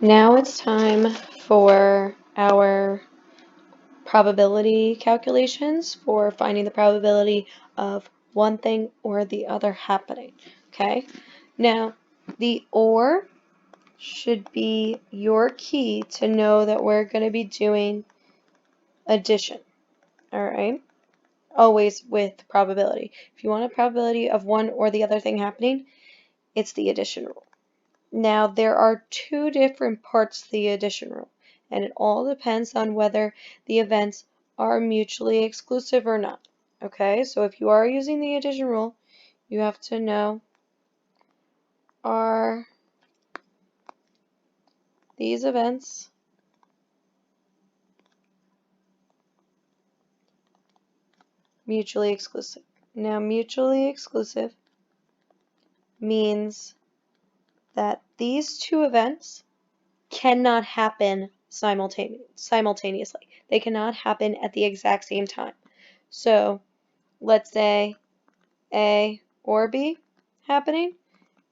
Now it's time for our probability calculations for finding the probability of one thing or the other happening. Okay, now the or should be your key to know that we're going to be doing addition. All right, always with probability. If you want a probability of one or the other thing happening, it's the addition rule. Now, there are two different parts to the addition rule, and it all depends on whether the events are mutually exclusive or not. Okay, so if you are using the addition rule, you have to know, are these events mutually exclusive? Now, mutually exclusive means that these two events cannot happen simultaneously. They cannot happen at the exact same time. So let's say A or B happening.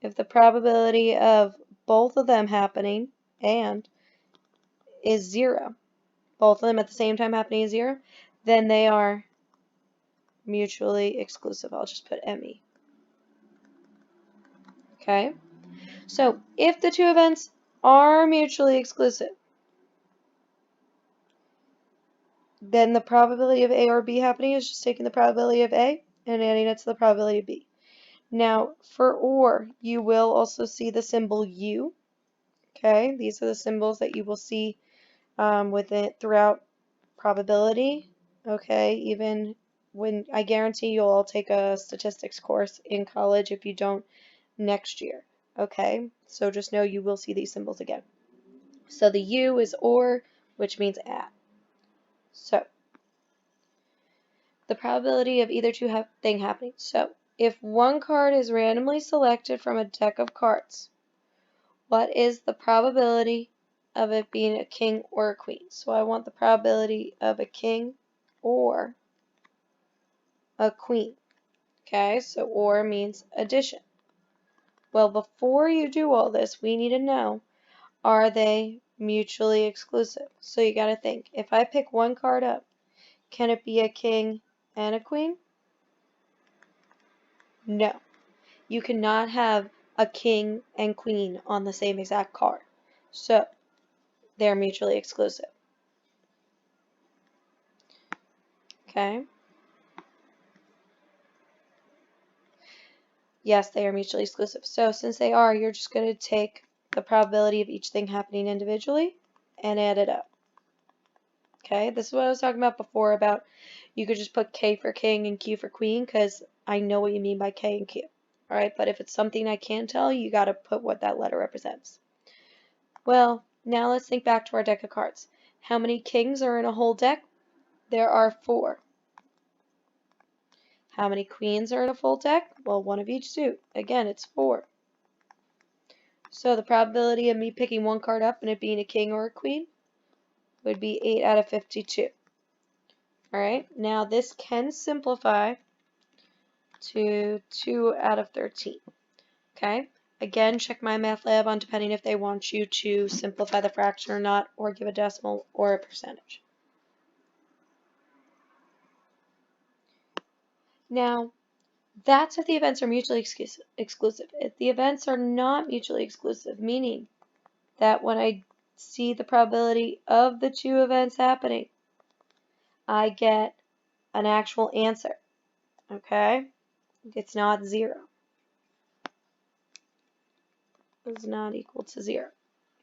If the probability of both of them happening and is 0, both of them at the same time happening is 0, then they are mutually exclusive. I'll just put ME. Okay? So if the two events are mutually exclusive, then the probability of A or B happening is just taking the probability of A and adding it to the probability of B. Now, for OR, you will also see the symbol U. Okay, these are the symbols that you will see with it throughout probability. Okay, even when I guarantee you'll all take a statistics course in college if you don't next year. Okay, so just know you will see these symbols again. So the U is OR, which means at. So the probability of either thing happening. So if one card is randomly selected from a deck of cards, what is the probability of it being a king or a queen? So I want the probability of a king or a queen. Okay, so or means addition. Well, before you do all this, we need to know, are they mutually exclusive? So you got to think, if I pick one card up, can it be a king and a queen? No. You cannot have a king and queen on the same exact card. So they're mutually exclusive. Okay? Yes, they are mutually exclusive. So since they are, you're just going to take the probability of each thing happening individually and add it up. Okay, this is what I was talking about before about you could just put K for king and Q for queen because I know what you mean by K and Q. Alright, but if it's something I can't tell, you got to put what that letter represents. Well, now let's think back to our deck of cards. How many kings are in a whole deck? There are 4. How many queens are in a full deck? Well, one of each suit. Again, it's 4. So the probability of me picking one card up and it being a king or a queen would be 8 out of 52. Alright, now this can simplify to 2 out of 13. Okay, again, check MyMathLab on depending if they want you to simplify the fraction or not, or give a decimal or a percentage. Now, that's if the events are mutually exclusive. If the events are not mutually exclusive, meaning that when I see the probability of the two events happening, I get an actual answer. Okay? It's not 0. It's not equal to 0.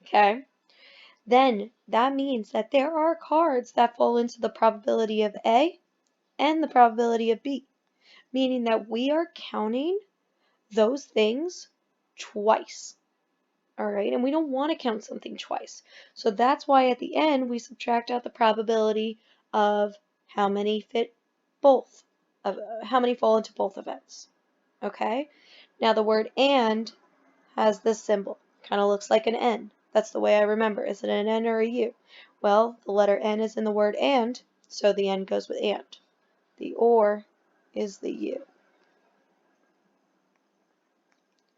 Okay? Then that means that there are cards that fall into the probability of A and the probability of B, meaning that we are counting those things twice. All right, and we don't want to count something twice. So that's why at the end we subtract out the probability of how many fit both, how many fall into both events. Okay, now the word and has this symbol. Kind of looks like an N. That's the way I remember. Is it an N or a U? Well, the letter N is in the word and, so the N goes with and. The or is the U.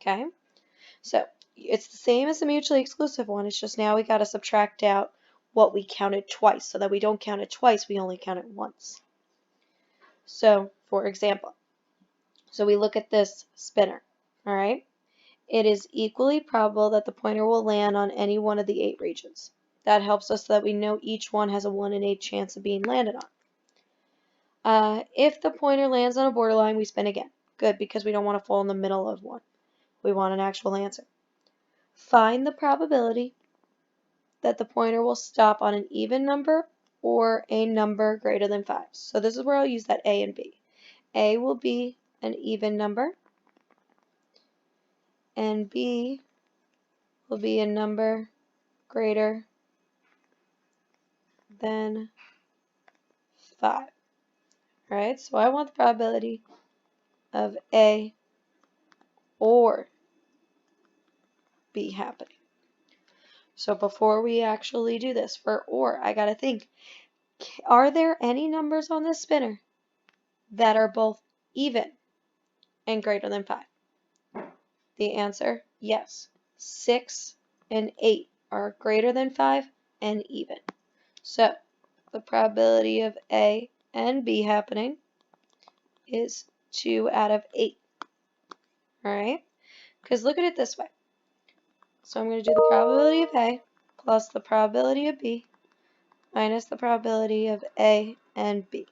Okay, so it's the same as the mutually exclusive one. It's just now we got to subtract out what we counted twice, so that we don't count it twice, we only count it once. So, for example, so we look at this spinner, all right? It is equally probable that the pointer will land on any one of the 8 regions. That helps us so that we know each one has a 1 in 8 chance of being landed on. If the pointer lands on a borderline, we spin again. Good, because we don't want to fall in the middle of one. We want an actual answer. Find the probability that the pointer will stop on an even number or a number greater than 5. So this is where I'll use that A and B. A will be an even number, and B will be a number greater than 5. Alright, so I want the probability of A or B happening. So before we actually do this, for or, I gotta think, are there any numbers on this spinner that are both even and greater than 5? The answer, yes. 6 and 8 are greater than 5 and even. So the probability of A and B happening is 2 out of 8. Alright? Because look at it this way. So I'm going to do the probability of A plus the probability of B minus the probability of A and B.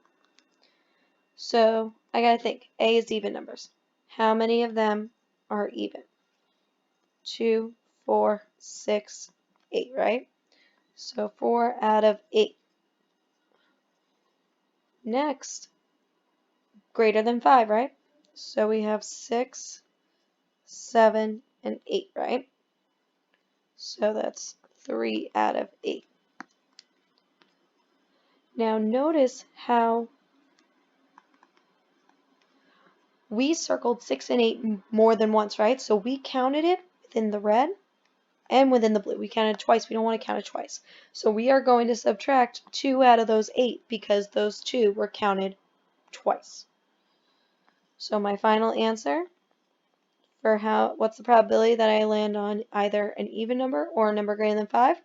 So I got to think. A is even numbers. How many of them are even? 2, 4, 6, 8, right? So 4 out of 8. Next, greater than 5, right? So we have 6, 7, and 8, right? So that's 3 out of 8. Now notice how we circled 6 and 8 more than once, right? So we counted it within the red and within the blue. We counted twice. We don't want to count it twice. So we are going to subtract 2 out of those 8 because those 2 were counted twice. So my final answer for what's the probability that I land on either an even number or a number greater than 5?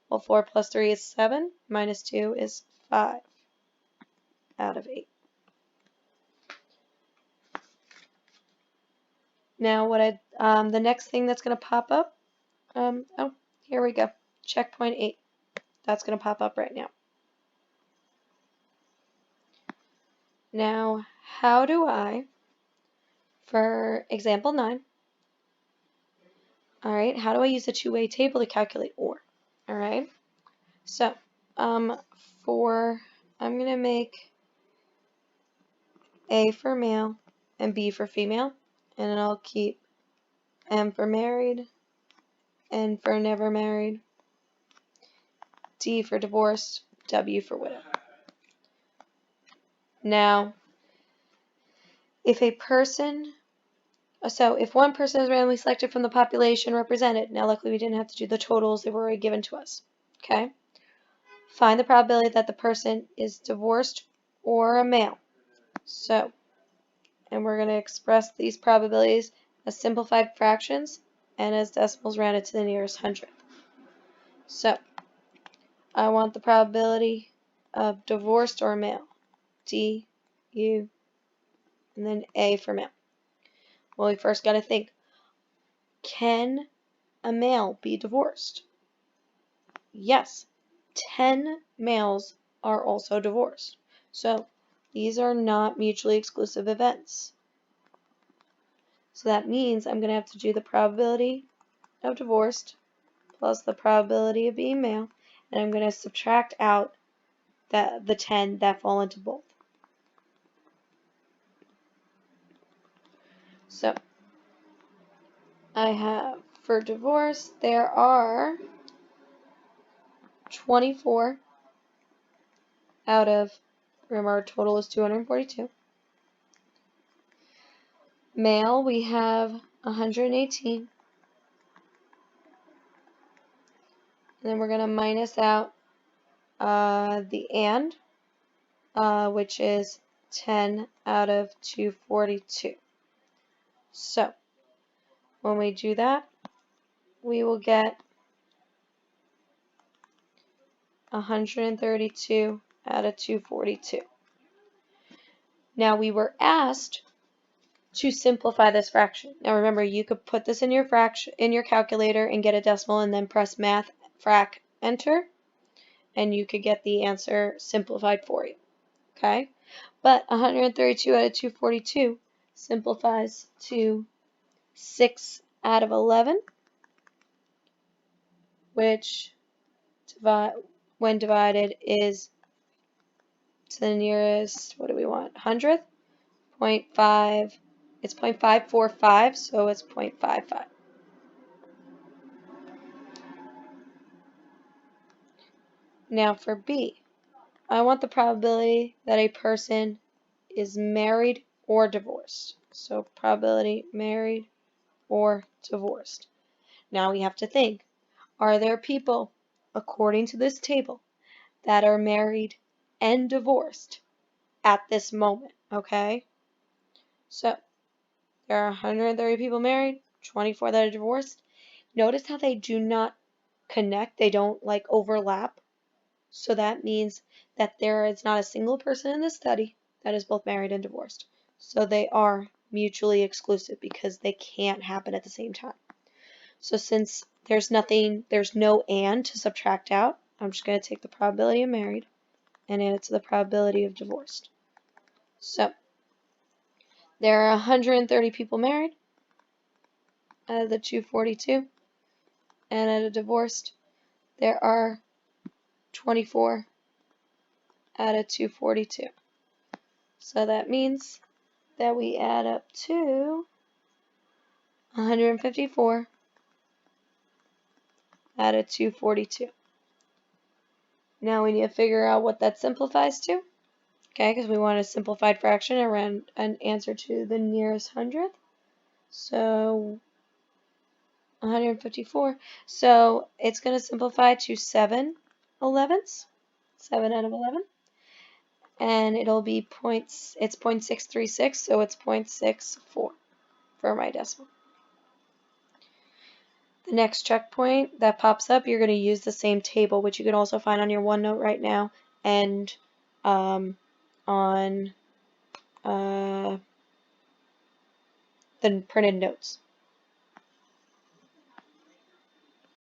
Well, 4 plus 3 is 7, minus 2 is 5 out of 8. Now the next thing that's going to pop up, oh, here we go, checkpoint 8. That's going to pop up right now. Now, how do I, for example 9, all right, how do I use a two-way table to calculate OR? All right, so I'm going to make A for male and B for female, and then I'll keep M for married, N for never married, D for divorced, W for widow. Now, if one person is randomly selected from the population represented, now luckily we didn't have to do the totals, they were already given to us, okay? Find the probability that the person is divorced or a male. So, and we're going to express these probabilities as simplified fractions and as decimals rounded to the nearest hundredth. So, I want the probability of divorced or male. D, U, and then A for male. Well, we first got to think, can a male be divorced? Yes, 10 males are also divorced. So these are not mutually exclusive events. So that means I'm going to have to do the probability of divorced plus the probability of being male, and I'm going to subtract out the 10 that fall into both. So I have, for divorce, there are 24 out of, remember our total is 242. Male, we have 118. And then we're going to minus out the and, which is 10 out of 242. So when we do that, we will get 132 out of 242. Now we were asked to simplify this fraction. Now remember, you could put this in your calculator and get a decimal and then press math frac enter, and you could get the answer simplified for you. Okay? But 132 out of 242 simplifies to 6 out of 11, which when divided is to the nearest, what do we want, 100th? 0.5, it's 0.545, so it's 0.55. Now for B, I want the probability that a person is married or divorced. So probability married or divorced. Now we have to think, are there people, according to this table, that are married and divorced at this moment? Okay? So there are 130 people married, 24 that are divorced. Notice how they do not connect, they don't like overlap. So that means that there is not a single person in the study that is both married and divorced. So they are mutually exclusive because they can't happen at the same time. So since there's no and to subtract out, I'm just going to take the probability of married and add it to the probability of divorced. So there are 130 people married out of the 242, and out of divorced, there are 24 out of 242. So that means that we add up to 154 out of 242. Now we need to figure out what that simplifies to. Okay, because we want a simplified fraction around an answer to the nearest hundredth. So 154. So it's going to simplify to 7 elevenths. 7 out of 11. And it'll be it's 0.636, so it's 0.64 for my decimal. The next checkpoint that pops up, you're going to use the same table, which you can also find on your OneNote right now and on the printed notes.